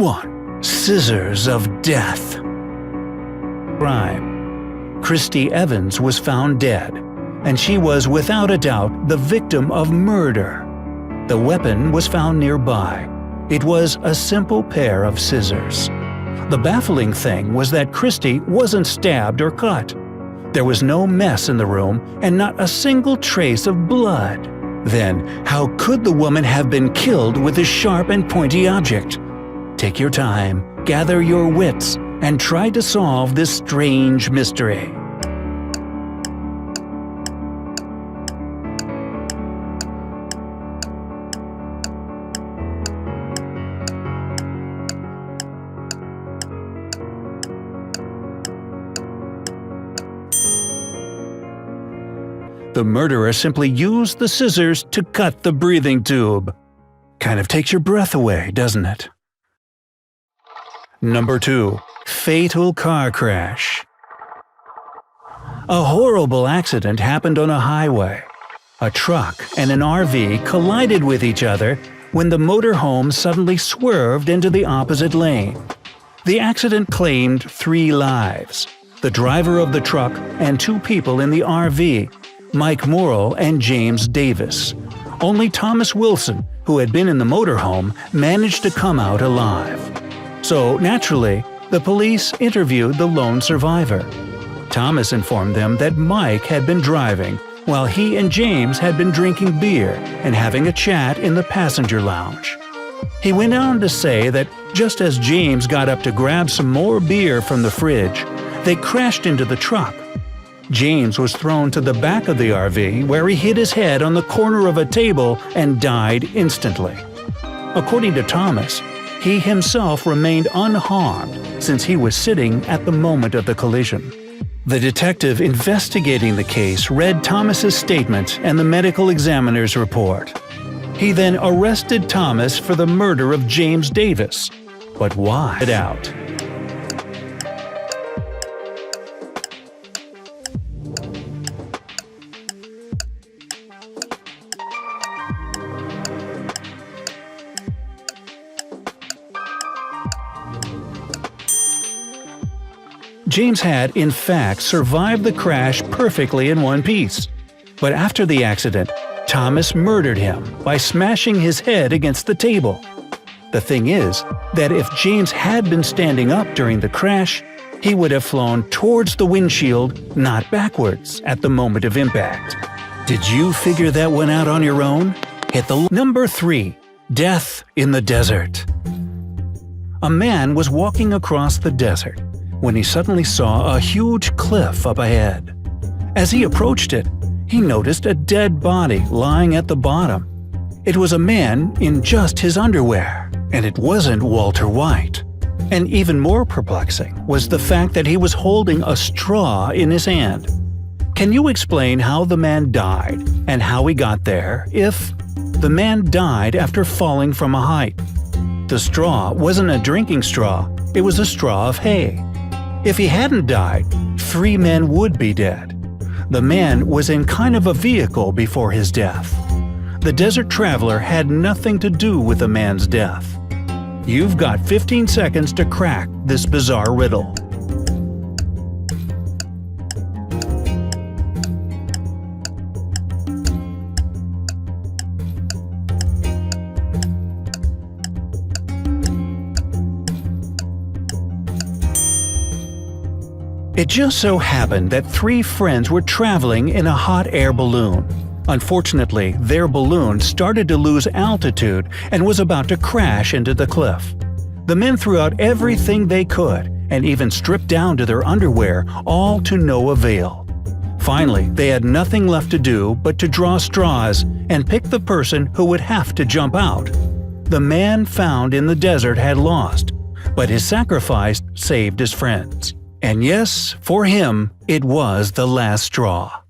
1. Scissors of death. Crime. Christy Evans was found dead, and she was without a doubt the victim of murder. The weapon was found nearby. It was a simple pair of scissors. The baffling thing was that Christy wasn't stabbed or cut. There was no mess in the room and not a single trace of blood. Then, how could the woman have been killed with this sharp and pointy object? Take your time, gather your wits, and try to solve this strange mystery. The murderer simply used the scissors to cut the breathing tube. Kind of takes your breath away, doesn't it? Number 2. Fatal car crash. A horrible accident happened on a highway. A truck and an RV collided with each other when the motorhome suddenly swerved into the opposite lane. The accident claimed 3 lives: the driver of the truck and 2 people in the RV, Mike Morrill and James Davis. Only Thomas Wilson, who had been in the motorhome, managed to come out alive. So, naturally, the police interviewed the lone survivor. Thomas informed them that Mike had been driving, while he and James had been drinking beer and having a chat in the passenger lounge. He went on to say that just as James got up to grab some more beer from the fridge, they crashed into the truck. James was thrown to the back of the RV, where he hit his head on the corner of a table and died instantly. According to Thomas, he himself remained unharmed since he was sitting at the moment of the collision. The detective investigating the case read Thomas's statement and the medical examiner's report. He then arrested Thomas for the murder of James Davis. But why? It out. James had, in fact, survived the crash perfectly in one piece. But after the accident, Thomas murdered him by smashing his head against the table. The thing is that if James had been standing up during the crash, he would have flown towards the windshield, not backwards, at the moment of impact. Did you figure that one out on your own? Hit the Number 3. Death in the desert. A man was walking across the desert when he suddenly saw a huge cliff up ahead. As he approached it, he noticed a dead body lying at the bottom. It was a man in just his underwear, and it wasn't Walter White. And even more perplexing was the fact that he was holding a straw in his hand. Can you explain how the man died and how he got there if the man died after falling from a height? The straw wasn't a drinking straw, it was a straw of hay. If he hadn't died, 3 men would be dead. The man was in kind of a vehicle before his death. The desert traveler had nothing to do with the man's death. You've got 15 seconds to crack this bizarre riddle. It just so happened that 3 friends were traveling in a hot air balloon. Unfortunately, their balloon started to lose altitude and was about to crash into the cliff. The men threw out everything they could and even stripped down to their underwear, all to no avail. Finally, they had nothing left to do but to draw straws and pick the person who would have to jump out. The man found in the desert had lost, but his sacrifice saved his friends. And yes, for him, it was the last straw.